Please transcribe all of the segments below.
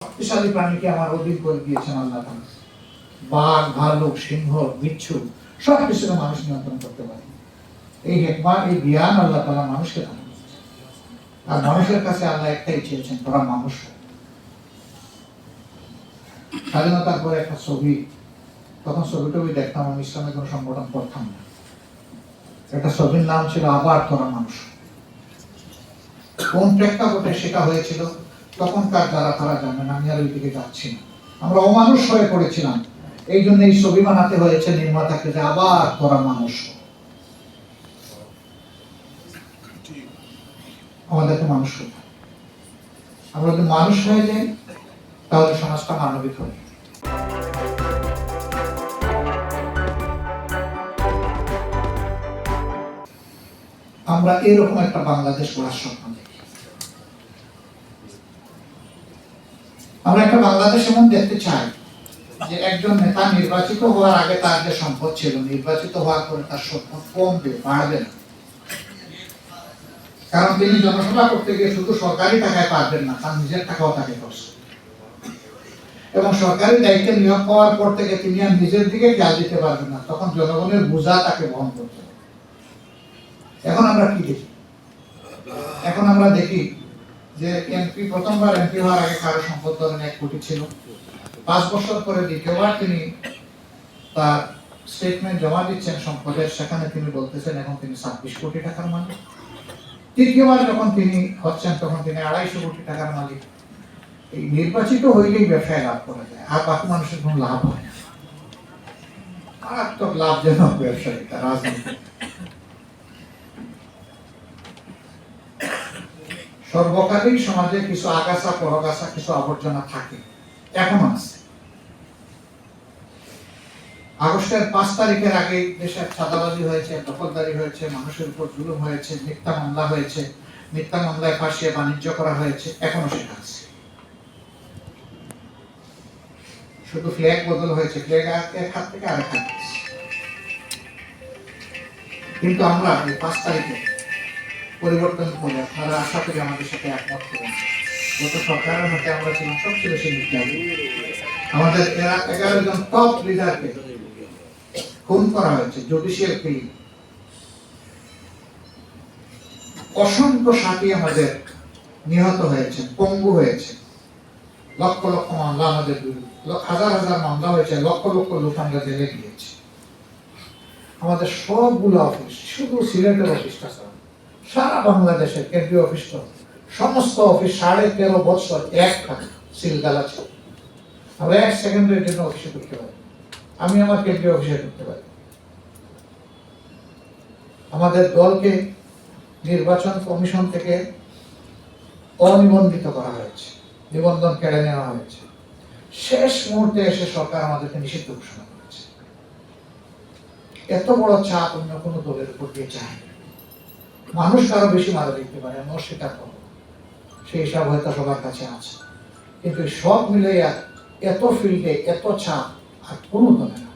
শক্তিশালী প্রাণীকে আমার অধীন করে দিয়েছেন আল্লাহ তাআলা। বাঘ, ভালুক, সিংহ, বিচ্ছু সব কিছুকে মানুষ নিয়ন্ত্রণ করতে পারে। এই হিকমত, এই জ্ঞান আল্লাহ তাআলা মানুষকে দান করেছেন। আর মানুষের কাছে আল্লাহ একটাই চেয়েছেন, তোরা মানুষ হ। স্বাধীনতার পরে একটা ছবি, তখন ছবিটবি দেখতাম, আমি ইসলামের কোনো সংগঠন করতাম না। একটা ছবির নাম ছিল আবার তোরা মানুষ। কোন প্রেক্ষাপটে সেটা হয়েছিল তখনকার যারা তারা জানেন, আমি আর ওই দিকে যাচ্ছি না। আমরা অমানুষ হয়ে পড়েছিলাম, এই জন্য এই ছবি বানাতে হয়েছে নির্মাতাকে যে আবার তোরা মানুষ। আমাদেরকে মানুষ হতে, আমরা যদি মানুষ হয়ে যাই তাহলে সমাজটা মানবিক হবে। আমরা এরকম একটা বাংলাদেশ গড়ার স্বপ্ন দেখি। আমরা একটা বাংলাদেশ এমন দেখতে চাই যে একজন নেতা নির্বাচিত হওয়ার আগে তার যে সম্পদ ছিল, নির্বাচিত হওয়ার পরে তার সম্পদ কমবে, বাড়বে না। কারণ তিনি জনসভা করতে গিয়ে শুধু সরকারি টাকায় পারবেন না, তার নিজের টাকাও তাকে খরচ। এবং সরকারি দায়িত্বে নিয়োগ পাওয়ার পর থেকে তিনি আর নিজের দিকে খেয়াল দিতে পারবেন না, তখন জনগণের বোঝা তাকে বহন করতে হবে। এখন আমরা কি দেখি? এখন আমরা দেখি যে এমপি, প্রথমবার এমপি হওয়ার আগে কারো সম্পদ ধরেন 1 কোটি ছিল, 5 বছর পরে দ্বিতীয়বার তিনি তার স্টেটমেন্ট জমা দিচ্ছেন সম্পদের, সেখানে তিনি বলতেছেন এখন তিনি 26 কোটি টাকার মালিক। তৃতীয়বার যখন তিনি হচ্ছেন তখন তিনি 250 কোটি টাকার মালিক। এই নির্বাচিত হইলেই ব্যবসায় লাভ করা যায়, আর বাকি মানুষের কোনো লাভ হয় না। মারাত্মক লাভজনক ব্যবসায়ী তার রাজনীতি। সর্বকালীন সমাজে কিছু আগাছা, পরগাছা, কিছু আবর্জনা থাকে, এখনো আছে। আগস্টের 5 তারিখের আগে দেশে চাঁদাবাজি হয়েছে, দখলদারি হয়েছে, মানুষের উপর জুলুম হয়েছে, মিথ্যা মামলা হয়েছে, মিথ্যা মামলায় ফাঁসিয়ে বাণিজ্য করা হয়েছে, এখনো সেটা আছে। শুধু ফ্ল্যাগ বদল হয়েছে, ফ্ল্যাগ এক হাত থেকে আরেক হাত। কিন্তু আমরা এই 5 তারিখে পরিবর্তন করে আপনারা আশা করি আমাদের সাথে একমত করেন। গত সরকারের মধ্যে আমরা ছিলাম সবচেয়ে বেশি মিথ্যাবাদী। আমাদের 11 জন টপ লিডারকে খুন করা হয়েছে, জুডিশিয়াল কিলিং। অসংখ্য সাথী আমাদের নিহত হয়েছে, পঙ্গু হয়েছে। লক্ষ লক্ষ মামলা আমাদের বিরুদ্ধে, হাজার হাজার মামলা হয়েছে, লক্ষ লক্ষ লোক আমরা জেলে গিয়েছি। আমাদের সবগুলো অফিস, শুধু সিলেটের অফিসটা ছাড়া সারা বাংলাদেশের কেন্দ্রীয় অফিস, সমস্ত অফিস 13.5 বছর এক থাকে সিলগালা ছিল। আমরা 1 সেকেন্ডের জন্য অফিসে ঢুকতে পারি, আমি আমার কেন্দ্রীয় অফিসে ঢুকতে পারি। আমাদের দলকে নির্বাচন কমিশন থেকে অনিবন্ধিত করা হয়েছে, নিবন্ধন কেড়ে নেওয়া হয়েছে। শেষ মুহূর্তে এসে সরকার আমাদেরকে নিষিদ্ধ ঘোষণা করেছে। এত বড় চাপ অন্য কোনো দলের উপর দিয়ে চায় না। মানুষ আরো বেশি মারা দিতে পারে, আমি অস্বীকার করব, সেই হিসাব হয়তো সবার কাছে আছে। কিন্তু সব মিলে এত ফিল্ডে এত চাপ আর কোনো দলে না।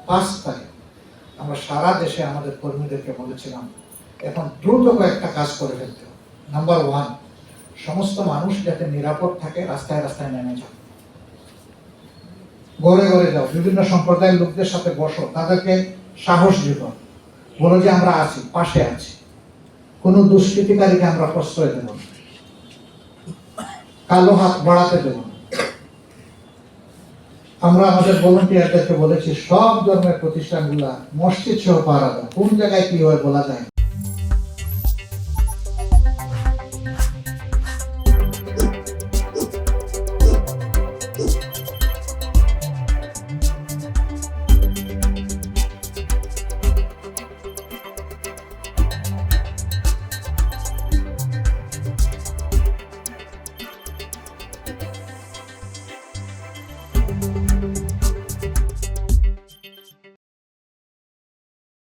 5 তারিখ আমরা সারা দেশে আমাদের কর্মীদেরকে বলেছিলাম এখন দ্রুত কয়েকটা কাজ করে ফেলতে হবে। নাম্বার 1, সমস্ত মানুষ যাতে নিরাপদ থাকে, রাস্তায় রাস্তায় নেমে যাও, ঘরে ঘরে যাও, বিভিন্ন সম্প্রদায়ের লোকদের সাথে বসো, তাদেরকে সাহস দিব, বলো যে আমরা আছি, পাশে আছি, কোনো দুষ্কৃতিকারীকে আমরা প্রশ্রয় দেব না, কালো হাত বাড়াতে দেব না। আমরা আমাদের ভলান্টিয়ারদেরকে বলেছি সব ধর্মের প্রতিষ্ঠানগুলা মসজিদ সহ পাহারা দাও, কোন জায়গায় কি হয় বলা যায়।